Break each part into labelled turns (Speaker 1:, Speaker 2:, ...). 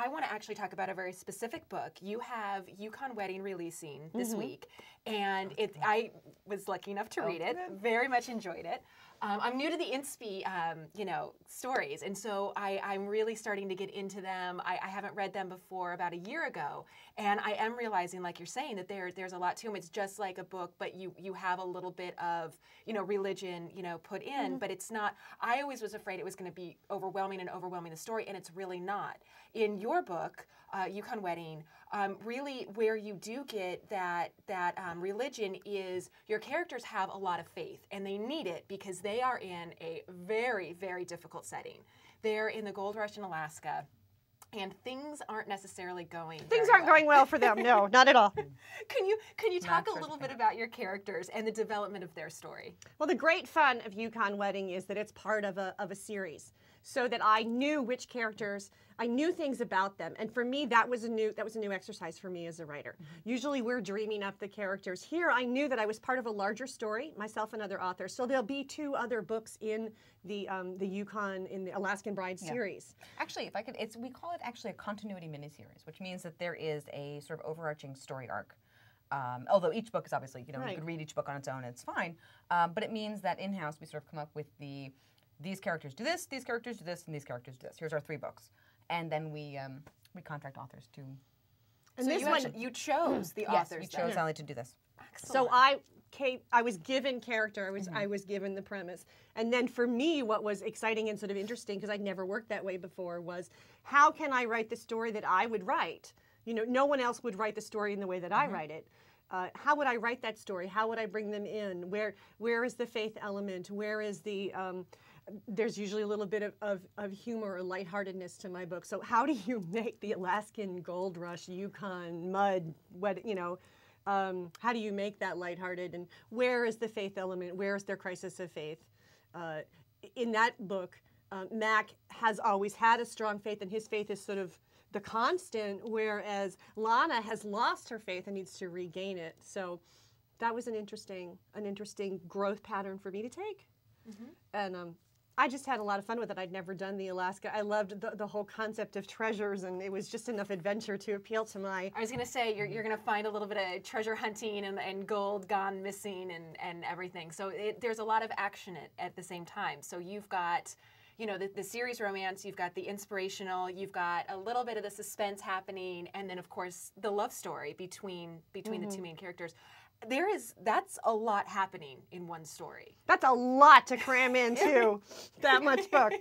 Speaker 1: I want to actually talk about a very specific book. You have Yukon Wedding releasing this week, and I was lucky enough to read it. Very much enjoyed it. I'm new to the inspi, stories, and so I'm really starting to get into them. I haven't read them before about a year ago, and I am realizing, like you're saying, that there's a lot to them. It's just like a book, but you have a little bit of religion put in, but it's not. I always was afraid it was going to be overwhelming the story, and it's really not. In your book, Yukon Wedding, really where you do get that religion is your characters have a lot of faith, and they need it because they are in a very, very difficult setting. They're in the gold rush in Alaska, and things aren't necessarily going
Speaker 2: going well for them. No, not at all.
Speaker 1: Can you talk a little bit about your characters and the development of their story?
Speaker 2: Well, the great fun of Yukon Wedding is that it's part of a series, so that I knew which characters, I knew things about them, and for me that was a new exercise for me as a writer. Usually we're dreaming up the characters. Here I knew that I was part of a larger story, myself and other authors. So there'll be 2 other books in the Yukon, in the Alaskan Bride series.
Speaker 3: Actually, if I could, we call it actually a continuity miniseries, which means that there is a sort of overarching story arc. Although each book is obviously, you could read each book on its own and it's fine. But it means that in-house we sort of come up with these characters do this, these characters do this, and these characters do this. Here's our 3 books. And then we contract authors to...
Speaker 1: And so this you chose the authors.
Speaker 3: Yes, you chose Allie to do this.
Speaker 2: Excellent. So I was given character, I was given the premise. And then for me, what was exciting and sort of interesting, because I'd never worked that way before, was how can I write the story that I would write? No one else would write the story in the way that I write it. How would I write that story? How would I bring them in? Where is the faith element? Where is the... there's usually a little bit of humor or lightheartedness to my book. So how do you make the Alaskan gold rush, Yukon mud, how do you make that lighthearted? And where is the faith element? Where is their crisis of faith? In that book, Mac has always had a strong faith, and his faith is sort of the constant, whereas Lana has lost her faith and needs to regain it. So that was an interesting growth pattern for me to take. And I just had a lot of fun with it. I'd never done the Alaska. I loved the whole concept of treasures, and it was just enough adventure to appeal to my...
Speaker 1: I was going to say, you're going to find a little bit of treasure hunting and gold gone missing and everything. So there's a lot of action at the same time. So you've got... the series romance, you've got the inspirational, you've got a little bit of the suspense happening, and then, of course, the love story between the 2 main characters. That's a lot happening in one story.
Speaker 2: That's a lot to cram into that much book.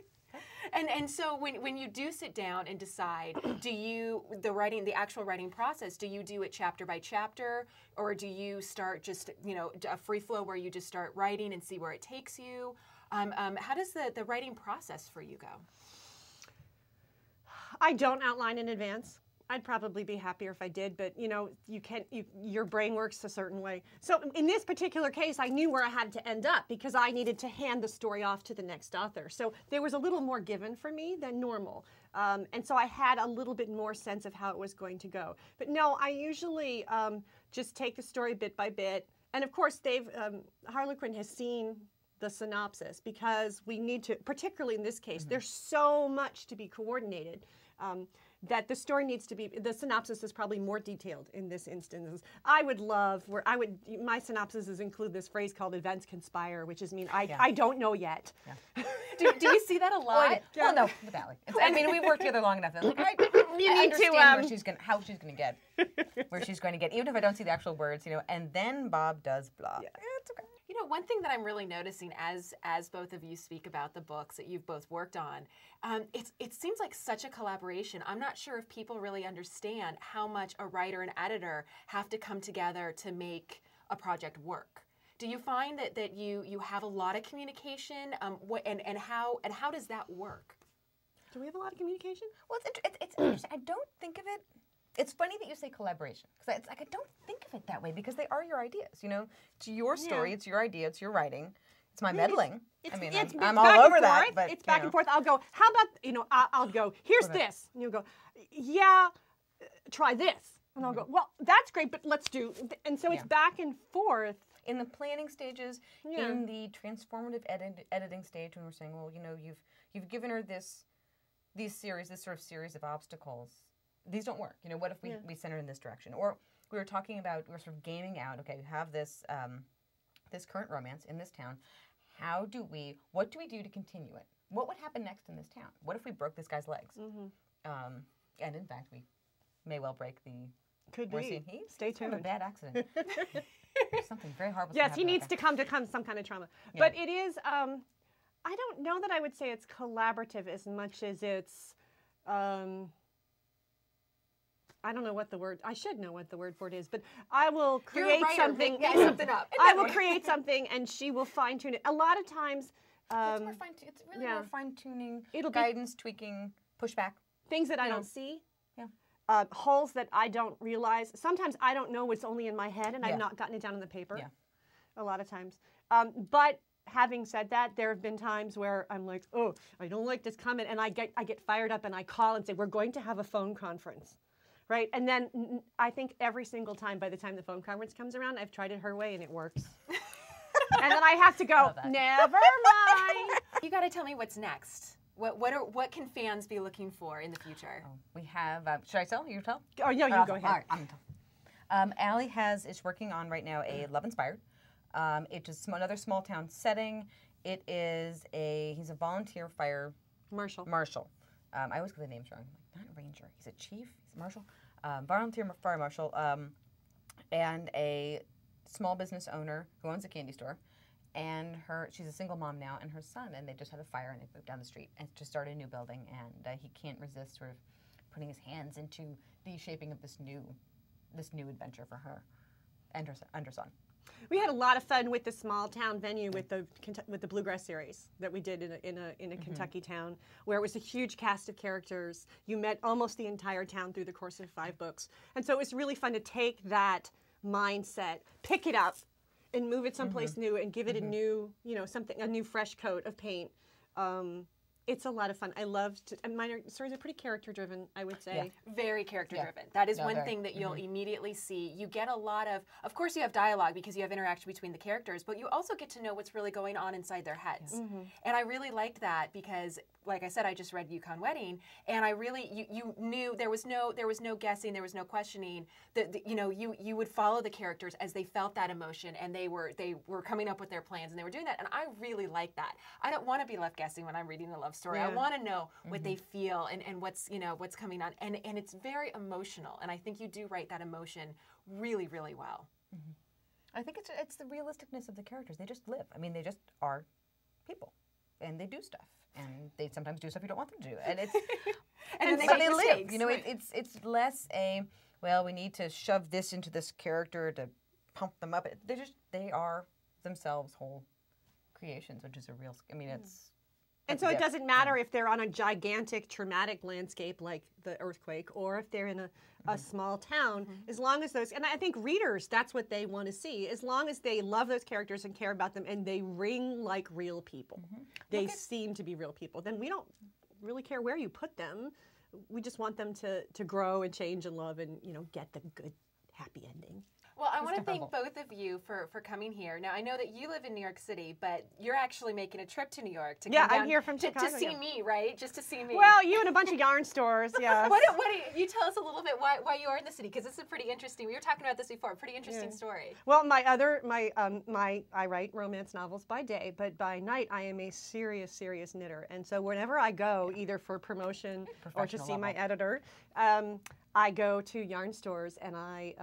Speaker 1: And so when you do sit down and decide, the actual writing process, do you do it chapter by chapter, or do you start just, a free flow where you just start writing and see where it takes you? How does the writing process for you go?
Speaker 2: I don't outline in advance. I'd probably be happier if I did, but your brain works a certain way. So in this particular case, I knew where I had to end up because I needed to hand the story off to the next author. So there was a little more given for me than normal. And so I had a little bit more sense of how it was going to go. But no, I usually just take the story bit by bit. And of course, Harlequin has seen the synopsis because we need to, particularly in this case, there's so much to be coordinated. That the story needs to be, the synopsis is probably more detailed in this instance. My synopsises include this phrase called events conspire, which is I don't know yet.
Speaker 1: Yeah. do you see that a lot?
Speaker 3: Well, no, with Allie. I mean, we've worked together long enough that
Speaker 2: you need to
Speaker 3: how she's going to get, where she's going to get, even if I don't see the actual words, and then Bob does blah. Yeah. It's okay.
Speaker 1: One thing that I'm really noticing as both of you speak about the books that you've both worked on, it seems like such a collaboration. I'm not sure if people really understand how much a writer and editor have to come together to make a project work. Do you find that you have a lot of communication? And how does that work?
Speaker 2: Do we have a lot of communication?
Speaker 3: Well, it's interesting. I don't think of it. It's funny that you say collaboration, because it's like I don't think of it that way, because they are your ideas. It's your story, it's your idea, it's your writing, it's my meddling. I'm all over that. But
Speaker 2: it's back and forth. I'll go, how about I'll go, here's this, and you'll go, yeah, try this, and I'll go, well, that's great, but let's do, and so it's back and forth.
Speaker 3: In the planning stages, in the transformative editing stage, when we're saying, well, you've given her this this sort of series of obstacles, these don't work. You know, what if we center in this direction? Or we were talking about, we were sort of gaming out, okay, we have this this current romance in this town. What do we do to continue it? What would happen next in this town? What if we broke this guy's legs? And in fact, we may well break the...
Speaker 2: Could be. Stay tuned.
Speaker 3: A bad accident. Something very horrible.
Speaker 2: Yes, he needs to come some kind of trauma. Yeah. But it is, I don't know that I would say it's collaborative as much as it's, I don't know what the word, I should know what the word for it is, but I will create something.
Speaker 1: Make something up.
Speaker 2: I will create something and she will fine tune it. A lot of times.
Speaker 3: It's really more fine tuning, guidance, tweaking, pushback.
Speaker 2: Things that I don't see.
Speaker 3: Yeah.
Speaker 2: Holes that I don't realize. Sometimes I don't know what's only in my head and I've not gotten it down on the paper. Yeah. A lot of times. But having said that, there have been times where I'm like, oh, I don't like this comment, and I get fired up and I call and say, we're going to have a phone conference. Right? And then I think every single time, by the time the phone conference comes around, I've tried it her way and it works. And then I have to go, never mind.
Speaker 1: You got to tell me what's next. What can fans be looking for in the future?
Speaker 3: We have, should I tell? You tell?
Speaker 2: Oh, yeah, you go ahead.
Speaker 3: All right, I'm going to tell. Allie is working on right now a Love Inspired. It's another small town setting. He's a volunteer fire marshal. I always get the names wrong. Not a ranger. He's a chief. He's a marshal. Volunteer fire marshal, and a small business owner who owns a candy store. And she's a single mom now, and her son, and they just had a fire, and they moved down the street and just started a new building, and he can't resist sort of putting his hands into the shaping of this new adventure for her and her son.
Speaker 2: We had a lot of fun with the small town venue with the Bluegrass series that we did in a Kentucky town, where it was a huge cast of characters. You met almost the entire town through the course of 5 books, and so it was really fun to take that mindset, pick it up, and move it someplace new and give it a new, a new fresh coat of paint. It's a lot of fun. I love to, and my stories are pretty character-driven, I would say.
Speaker 1: Yeah. Very character-driven. That is one thing that you'll immediately see. You get a lot of course you have dialogue because you have interaction between the characters, but you also get to know what's really going on inside their heads. And I really liked that because, like I said, I just read Yukon Wedding, and I really, you knew there was no guessing, there was no questioning. You would follow the characters as they felt that emotion, and they were coming up with their plans, and they were doing that, and I really like that. I don't want to be left guessing when I'm reading a love story. I want to know what they feel and what's coming on, and it's very emotional, and I think you do write that emotion really, really well.
Speaker 3: I think it's the realisticness of the characters. They just live. I mean, they just are people, and they do stuff, and they sometimes do stuff you don't want them to do, and it's
Speaker 1: and
Speaker 3: so they live. You know, it's less we need to shove this into this character to pump them up. They are themselves whole creations, which is a real. I mean, it's.
Speaker 2: And so it doesn't matter if they're on a gigantic, traumatic landscape like the earthquake, or if they're in a small town, as long as those, and I think readers, that's what they want to see, as long as they love those characters and care about them and they ring like real people, they seem to be real people, then we don't really care where you put them. We just want them to grow and change and love and, get the good, happy ending.
Speaker 1: Well, I want to thank both of you for coming here. Now, I know that you live in New York City, but you're actually making a trip to New York to come down
Speaker 2: I'm here from Chicago,
Speaker 1: to see me, right? Just to see me.
Speaker 2: Well, you and a bunch of yarn stores, yeah.
Speaker 1: What you tell us a little bit why you are in the city, because it's a pretty interesting. We were talking about this before. Pretty interesting story.
Speaker 2: Well, I write romance novels by day, but by night I am a serious knitter, and so whenever I go, either for promotion or to see my editor. I go to yarn stores and I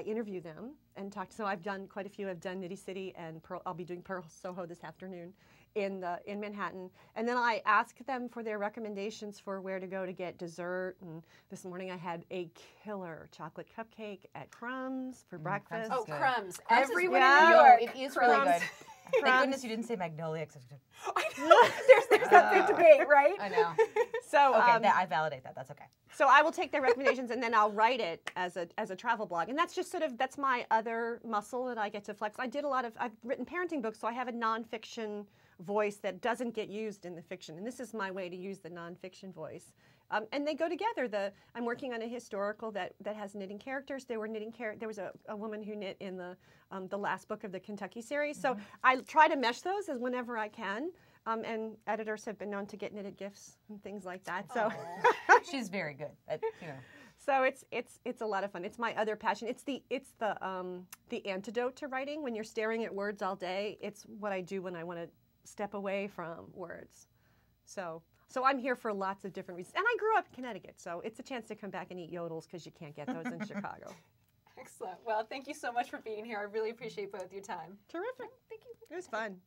Speaker 2: interview them and talk. So I've done quite a few. I've done Nitty City and Pearl. I'll be doing Pearl Soho this afternoon in Manhattan. And then I ask them for their recommendations for where to go to get dessert. And this morning I had a killer chocolate cupcake at Crumbs for breakfast.
Speaker 1: Oh, Crumbs! Everyone in New York.
Speaker 3: It is really good. Thank goodness you didn't say Magnolia.
Speaker 1: I know. There's that big debate, right?
Speaker 3: I know.
Speaker 2: So
Speaker 3: I validate that. That's okay.
Speaker 2: So I will take their recommendations and then I'll write it as a travel blog, and that's just that's my other muscle that I get to flex. I've written parenting books, so I have a nonfiction voice that doesn't get used in the fiction, and this is my way to use the nonfiction voice. And they go together. I'm working on a historical that has knitting characters. There was a woman who knit in the last book of the Kentucky series. So I try to mesh those as whenever I can. And editors have been known to get knitted gifts and things like that. So,
Speaker 3: She's very good at, you know.
Speaker 2: so it's a lot of fun. It's my other passion. It's the antidote to writing. When you're staring at words all day, it's what I do when I want to step away from words. So I'm here for lots of different reasons. And I grew up in Connecticut, so it's a chance to come back and eat yodels because you can't get those in Chicago.
Speaker 1: Excellent. Well, thank you so much for being here. I really appreciate both your time.
Speaker 2: Terrific. Thank you. It was fun.